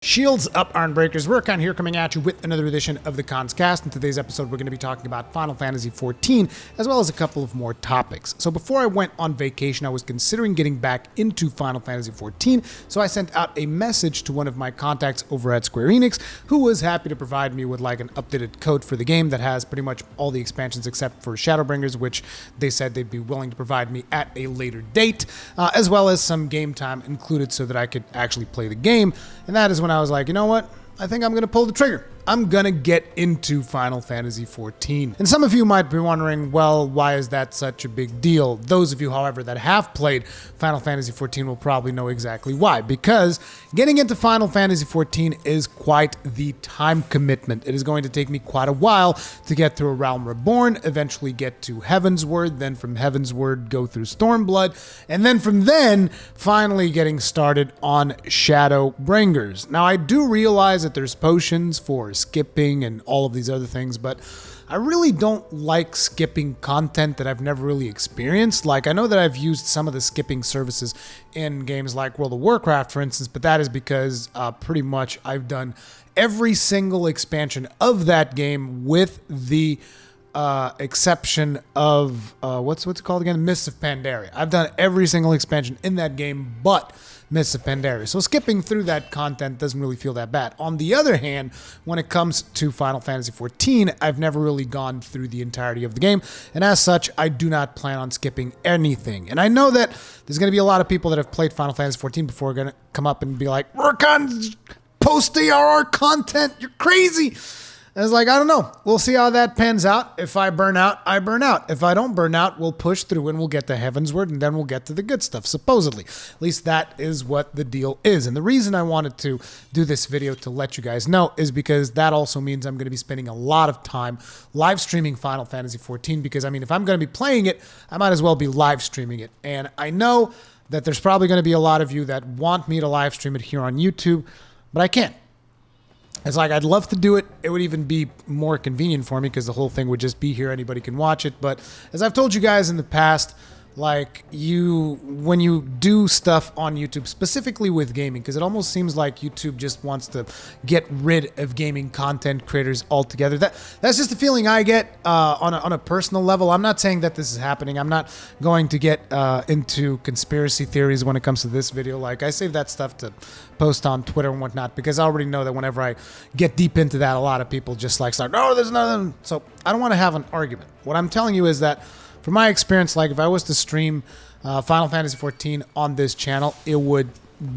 Shields up, Ironbreakers. We're kind of here coming at you with another edition of the Kast. In today's episode, we're going to be talking about Final Fantasy XIV, as well as a couple of more topics. So before I went on vacation, I was considering getting back into Final Fantasy XIV, so I sent out a message to one of my contacts over at Square Enix, who was happy to provide me with like an updated code for the game that has pretty much all the expansions except for Shadowbringers, which they said they'd be willing to provide me at a later date, as well as some game time included so that I could actually play the game. And that is when I was like, you know what? I think I'm going to pull the trigger. I'm going to get into Final Fantasy XIV. And some of you might be wondering, well, why is that such a big deal? Those of you, however, that have played Final Fantasy XIV will probably know exactly why. Because getting into Final Fantasy XIV is quite the time commitment. It is going to take me quite a while to get through A Realm Reborn, eventually get to Heavensward, then from Heavensward go through Stormblood, and then from then finally getting started on Shadowbringers. Now, I do realize that there's potions for skipping and all of these other things, but I really don't like skipping content that I've never really experienced. Like, I know that I've used some of the skipping services in games like World of Warcraft, for instance, but that is because pretty much I've done every single expansion of that game with the exception of what's it called again? Mists of Pandaria. I've done every single expansion in that game but Mists of Pandaria. So skipping through that content doesn't really feel that bad. On the other hand, when it comes to Final Fantasy XIV, I've never really gone through the entirety of the game, and as such, I do not plan on skipping anything. And I know that there's going to be a lot of people that have played Final Fantasy XIV before are going to come up and be like, "Work on post-ARR content, you're crazy!" And it's like, I don't know. We'll see how that pans out. If I burn out, I burn out. If I don't burn out, we'll push through and we'll get to Heavensward and then we'll get to the good stuff, supposedly. At least that is what the deal is. And the reason I wanted to do this video to let you guys know is because that also means I'm going to be spending a lot of time live streaming Final Fantasy XIV because, I mean, if I'm going to be playing it, I might as well be live streaming it. And I know that there's probably going to be a lot of you that want me to live stream it here on YouTube, but I can't. It's like, I'd love to do it. It would even be more convenient for me because the whole thing would just be here. Anybody can watch it. But as I've told you guys in the past, like when you do stuff on YouTube, specifically with gaming, because it almost seems like YouTube just wants to get rid of gaming content creators altogether. That's just the feeling I get on a personal level. I'm not saying that this is happening. I'm not going to get into conspiracy theories when it comes to this video. Like, I save that stuff to post on Twitter and whatnot because I already know that whenever I get deep into that, a lot of people just like start, "No, there's nothing." So I don't want to have an argument. What I'm telling you is that from my experience, like if I was to stream Final Fantasy XIV on this channel, it would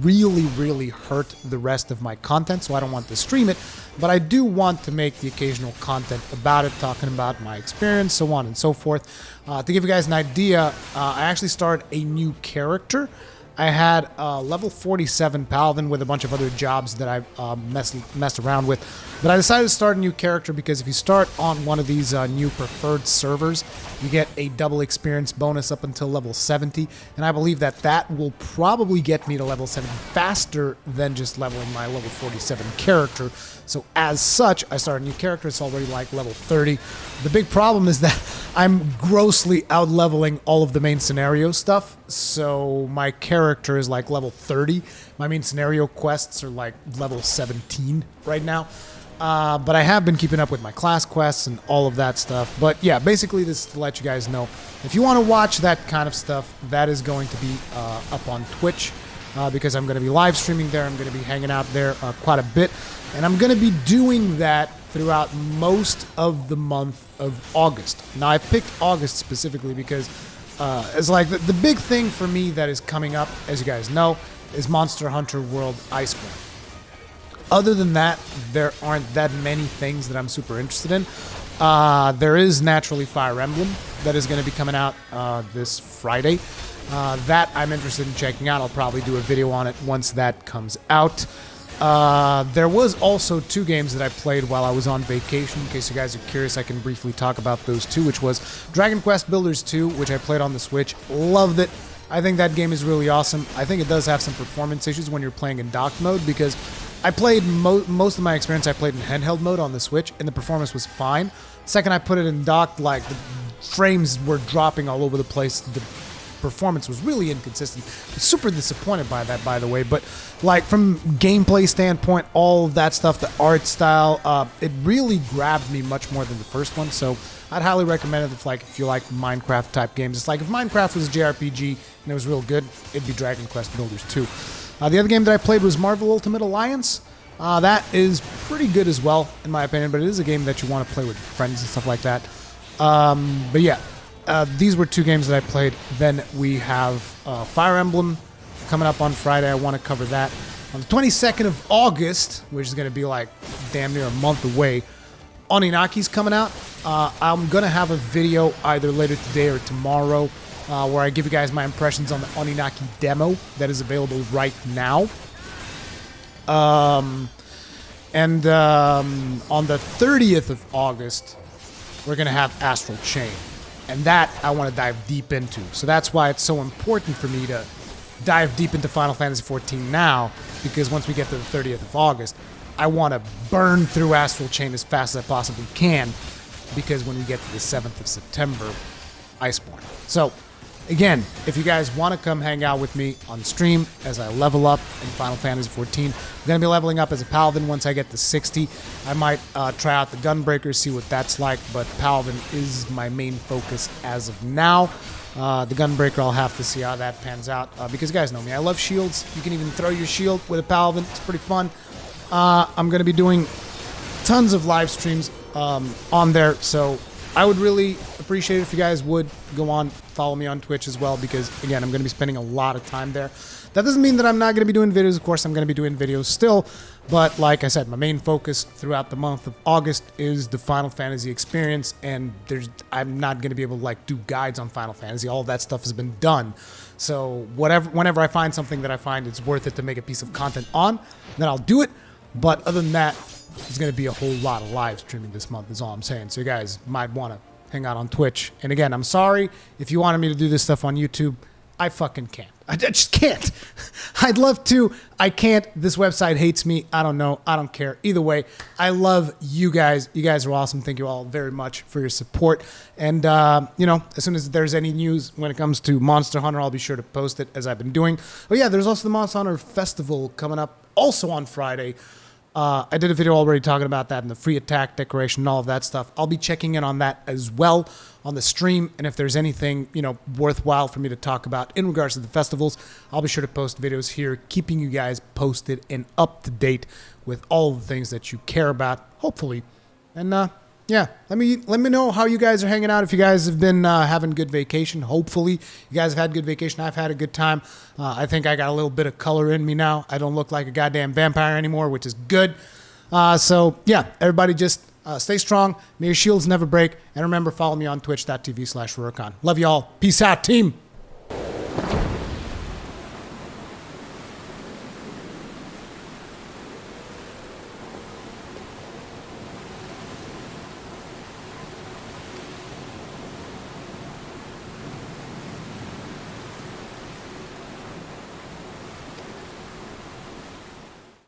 really, really hurt the rest of my content, so I don't want to stream it, but I do want to make the occasional content about it, talking about my experience, so on and so forth. To give you guys an idea, I actually started a new character. I had a level 47 Paladin with a bunch of other jobs that I messed around with. But I decided to start a new character because if you start on one of these new preferred servers, you get a double experience bonus up until level 70. And I believe that that will probably get me to level 70 faster than just leveling my level 47 character. So as such, I started a new character. It's already like level 30. The big problem is that I'm grossly out-leveling all of the main scenario stuff. So my character is like level 30. My main scenario quests are like level 17 right now. But I have been keeping up with my class quests and all of that stuff. But yeah, basically this is to let you guys know, if you want to watch that kind of stuff, that is going to be up on Twitch because I'm going to be live streaming there. I'm going to be hanging out there quite a bit. And I'm going to be doing that throughout most of the month of August. Now, I picked August specifically because it's like the big thing for me that is coming up, as you guys know, is Monster Hunter World Iceborne. Other than that, there aren't that many things that I'm super interested in. There is naturally Fire Emblem that is going to be coming out this Friday. That I'm interested in checking out. I'll probably do a video on it once that comes out. There was also two games that I played while I was on vacation. In case you guys are curious, I can briefly talk about those two, which was Dragon Quest Builders 2, which I played on the Switch. Loved it. I think that game is really awesome. I think it does have some performance issues when you're playing in docked mode because I played most of my experience I played in handheld mode on the Switch, and the performance was fine. Second I put it in docked, like the frames were dropping all over the place. performance was really inconsistent. I was super disappointed by that, by the way. But like from gameplay standpoint, all of that stuff, the art style, it really grabbed me much more than the first one. So I'd highly recommend it if you like Minecraft type games. It's like if Minecraft was a JRPG and it was real good, it'd be Dragon Quest Builders 2. The other game that I played was Marvel Ultimate Alliance. That is pretty good as well, in my opinion, but it is a game that you want to play with friends and stuff like that. But yeah, these were two games that I played. Then we have Fire Emblem coming up on Friday. I want to cover that. On the 22nd of August, which is going to be like damn near a month away, Oninaki's coming out. I'm going to have a video either later today or tomorrow where I give you guys my impressions on the Oninaki demo that is available right now. On the 30th of August, we're going to have Astral Chain. And that I want to dive deep into. So that's why it's so important for me to dive deep into Final Fantasy XIV now, because once we get to the 30th of August, I want to burn through Astral Chain as fast as I possibly can, because when we get to the 7th of September, Iceborne. So, again, if you guys want to come hang out with me on stream as I level up in Final Fantasy XIV, I'm going to be leveling up as a Paladin once I get to 60. I might try out the Gunbreaker, see what that's like, but Paladin is my main focus as of now. The Gunbreaker, I'll have to see how that pans out, because you guys know me. I love shields. You can even throw your shield with a Paladin. It's pretty fun. I'm going to be doing tons of live streams on there, so I would really appreciate it if you guys would go on, follow me on Twitch as well, because, again, I'm going to be spending a lot of time there. That doesn't mean that I'm not going to be doing videos. Of course, I'm going to be doing videos still, but like I said, my main focus throughout the month of August is the Final Fantasy experience, and I'm not going to be able to, do guides on Final Fantasy. All of that stuff has been done. So whenever I find something that I find it's worth it to make a piece of content on, then I'll do it. But other than that, there's going to be a whole lot of live streaming this month is all I'm saying. So you guys might want to hang out on Twitch. And again, I'm sorry if you wanted me to do this stuff on YouTube. I fucking can't. I just can't. I'd love to. I can't. This website hates me. I don't know. I don't care. Either way, I love you guys. You guys are awesome. Thank you all very much for your support. And, as soon as there's any news when it comes to Monster Hunter, I'll be sure to post it as I've been doing. Oh, yeah, there's also the Monster Hunter Festival coming up also on Friday. I did a video already talking about that and the free attack decoration and all of that stuff. I'll be checking in on that as well on the stream. And if there's anything, worthwhile for me to talk about in regards to the festivals, I'll be sure to post videos here, keeping you guys posted and up to date with all the things that you care about, hopefully. And, yeah, let me know how you guys are hanging out. If you guys have been having good vacation, hopefully you guys have had good vacation. I've had a good time. I think I got a little bit of color in me now. I don't look like a goddamn vampire anymore, which is good. So yeah, everybody just stay strong. May your shields never break. And remember, follow me on twitch.tv/Rurikhan. Love you all. Peace out, team.